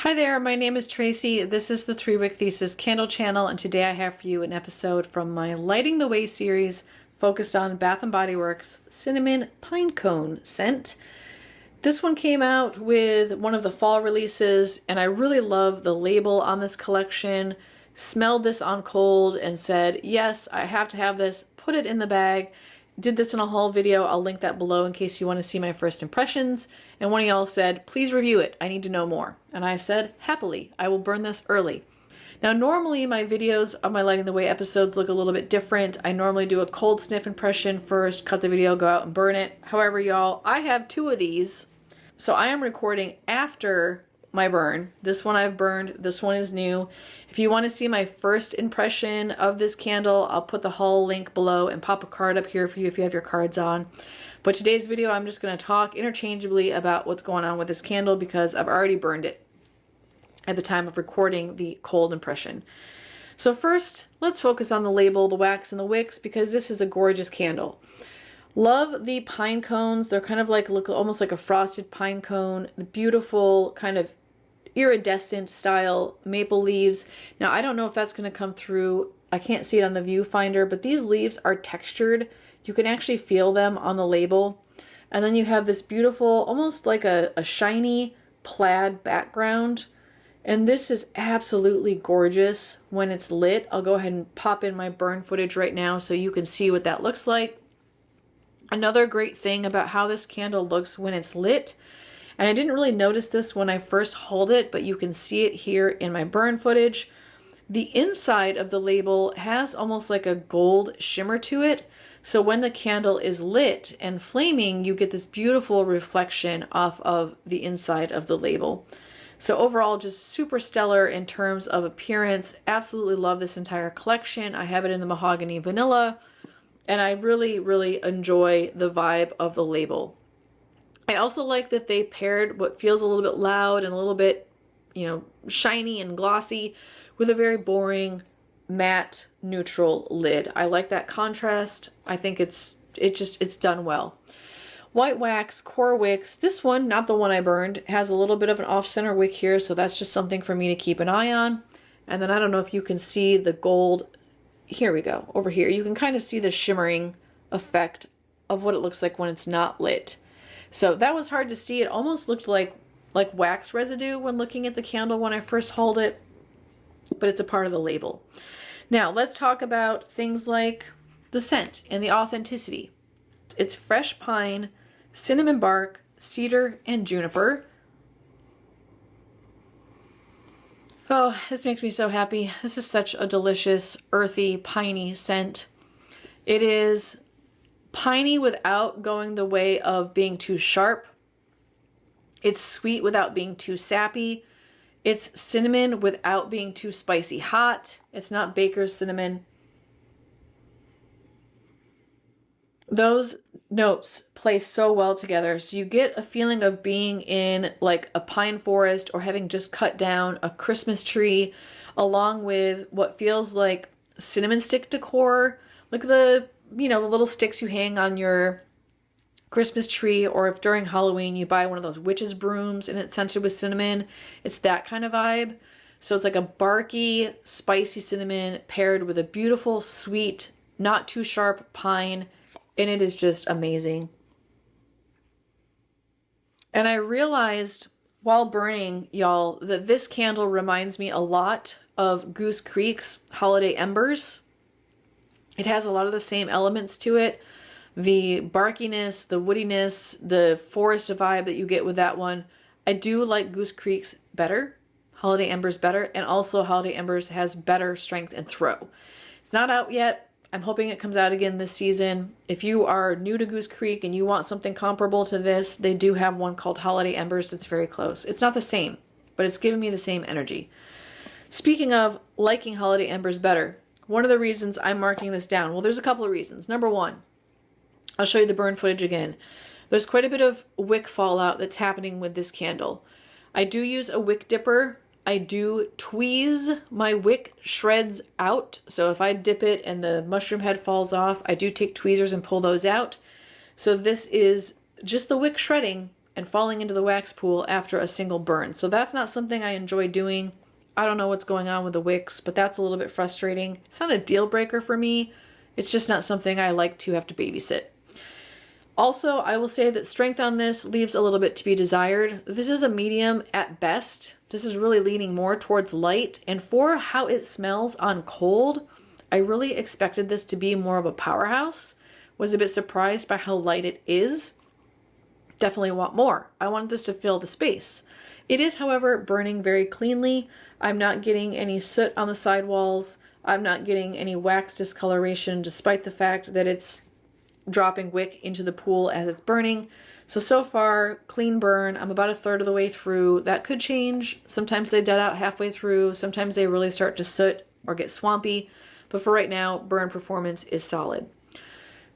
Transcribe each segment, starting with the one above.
Hi there, my name is Tracy. This is the 3-Wick Thesis candle channel, and today I have for you an episode from my Lighting the Way series focused on Bath & Body Works Cinnamon Pinecone scent. This one came out with one of the fall releases, and I really love the label on this collection. Smelled this on cold and said, yes, I have to have this, put it in the bag. Did this in a haul video. I'll link that below in case you want to see my first impressions. And one of y'all said, please review it. I need to know more. And I said, happily, I will burn this early. Now, normally my videos of my Lighting the Way episodes look a little bit different. I normally do a cold sniff impression first, cut the video, go out and burn it. However, y'all, I have 2 of these. So I am recording after my burn. This one I've burned, this one is new. If you want to see my first impression of this candle, I'll put the haul link below and pop a card up here for you if you have your cards on. But today's video, I'm just going to talk interchangeably about what's going on with this candle because I've already burned it at the time of recording the cold impression. So first, let's focus on the label, the wax and the wicks, because this is a gorgeous candle. Love the pine cones. They're kind of like, look almost like a frosted pine cone. The beautiful kind of iridescent style maple leaves. Now, I don't know if that's going to come through. I can't see it on the viewfinder, but these leaves are textured. You can actually feel them on the label. And then you have this beautiful, almost like a shiny plaid background. And this is absolutely gorgeous when it's lit. I'll go ahead and pop in my burn footage right now so you can see what that looks like. Another great thing about how this candle looks when it's lit, and I didn't really notice this when I first hauled it, but you can see it here in my burn footage. The inside of the label has almost like a gold shimmer to it. So when the candle is lit and flaming, you get this beautiful reflection off of the inside of the label. So overall, just super stellar in terms of appearance. Absolutely love this entire collection. I have it in the mahogany vanilla, and I really, really enjoy the vibe of the label. I also like that they paired what feels a little bit loud and a little bit, shiny and glossy with a very boring, matte, neutral lid. I like that contrast. I think it's done well. White wax, core wicks. This one, not the one I burned, has a little bit of an off-center wick here, so that's just something for me to keep an eye on. And then I don't know if you can see the gold. Here we go, over here. You can kind of see the shimmering effect of what it looks like when it's not lit. So that was hard to see. It almost looked like wax residue when looking at the candle when I first hauled it, but it's a part of the label. Now let's talk about things like the scent and the authenticity. It's fresh pine, cinnamon bark, cedar, and juniper. Oh, this makes me so happy. This is such a delicious, earthy, piney scent. It is piney without going the way of being too sharp. It's sweet without being too sappy. It's cinnamon without being too spicy hot. It's not baker's cinnamon. Those notes play so well together. So you get a feeling of being in like a pine forest or having just cut down a Christmas tree, along with what feels like cinnamon stick decor, like the little sticks you hang on your Christmas tree, or if during Halloween you buy one of those witch's brooms and it's scented with cinnamon. It's that kind of vibe. So it's like a barky, spicy cinnamon paired with a beautiful, sweet, not too sharp pine, and it is just amazing. And I realized while burning, y'all, that this candle reminds me a lot of Goose Creek's Holiday Embers. It has a lot of the same elements to it. The barkiness, the woodiness, the forest vibe that you get with that one. I do like Goose Creek's better, Holiday Embers better, and also Holiday Embers has better strength and throw. It's not out yet. I'm hoping it comes out again this season. If you are new to Goose Creek and you want something comparable to this, they do have one called Holiday Embers that's very close. It's not the same, but it's giving me the same energy. Speaking of liking Holiday Embers better, one of the reasons I'm marking this down, well, there's a couple of reasons. Number one, I'll show you the burn footage again. There's quite a bit of wick fallout that's happening with this candle. I do use a wick dipper. I do tweeze my wick shreds out. So if I dip it and the mushroom head falls off, I do take tweezers and pull those out. So this is just the wick shredding and falling into the wax pool after a single burn. So that's not something I enjoy doing. I don't know what's going on with the wicks, but that's a little bit frustrating. It's not a deal breaker for me. It's just not something I like to have to babysit. Also, I will say that strength on this leaves a little bit to be desired. This is a medium at best. This is really leaning more towards light. And for how it smells on cold, I really expected this to be more of a powerhouse. Was a bit surprised by how light it is. Definitely want more. I wanted this to fill the space. It is, however, burning very cleanly. I'm not getting any soot on the sidewalls. I'm not getting any wax discoloration, despite the fact that it's dropping wick into the pool as it's burning. So far, clean burn. I'm about a third of the way through. That could change. Sometimes they dead out halfway through. Sometimes they really start to soot or get swampy. But for right now, burn performance is solid.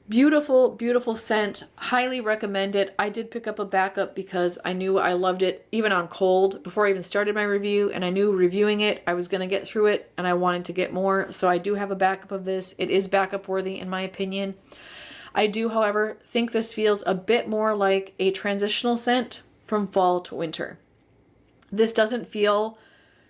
Beautiful, beautiful scent. Highly recommend it. I did pick up a backup because I knew I loved it even on cold before I even started my review, and I knew reviewing it, I was going to get through it and I wanted to get more. So I do have a backup of this. It is backup worthy in my opinion. I do, however, think this feels a bit more like a transitional scent from fall to winter. This doesn't feel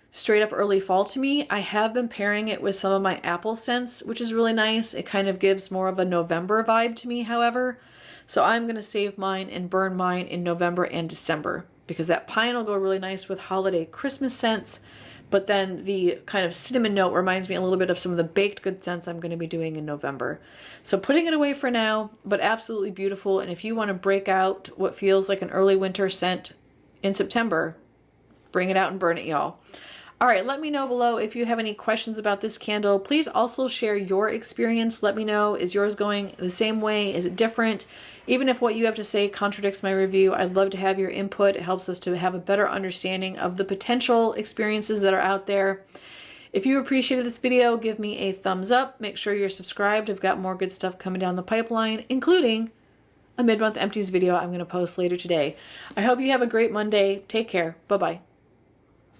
straight up early fall to me. I have been pairing it with some of my apple scents, which is really nice. It kind of gives more of a November vibe to me, however. So I'm going to save mine and burn mine in November and December because that pine will go really nice with holiday Christmas scents. But then the kind of cinnamon note reminds me a little bit of some of the baked good scents I'm going to be doing in November. So putting it away for now, but absolutely beautiful. And if you want to break out what feels like an early winter scent in September, bring it out and burn it, y'all. All right, let me know below if you have any questions about this candle. Please also share your experience. Let me know, is yours going the same way? Is it different? Even if what you have to say contradicts my review, I'd love to have your input. It helps us to have a better understanding of the potential experiences that are out there. If you appreciated this video, give me a thumbs up. Make sure you're subscribed. I've got more good stuff coming down the pipeline, including a mid-month empties video I'm going to post later today. I hope you have a great Monday. Take care. Bye-bye.